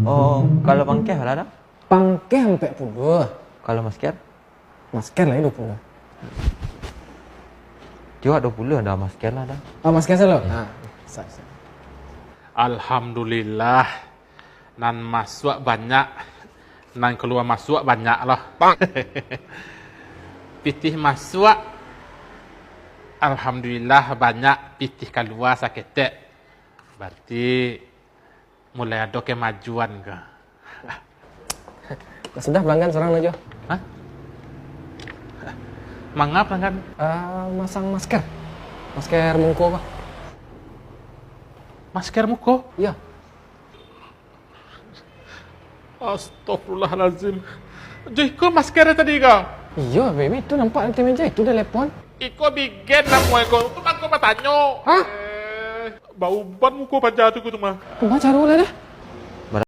Oh, kalau bangkeh lah dah. Pangkeh sampai 10. Kalau masker? Masker lah 20. Juga 20 dah masker lah dah. Oh, masker selalu? Nah, Alhamdulillah. Nan masuk banyak. Nan keluar masuk banyak lah. Pitih masuk. Alhamdulillah banyak. Pitih keluar sakit. Berarti mulai ada kemajuan ke? sudah pelanggan seorang aja. Hah? Mangap kan? Masang masker. Masker mungko apa? Masker muka? Iya. Astagfirullahalazim. Jika maskernya tadi kau? Iya, baby. Itu nampak di meja. Itu telepon. Iko bikin lah muka kau. Tu kan kau bertanya. Hah? Bau ban muka baca tu kau tu mah. Baca dulu lah dah.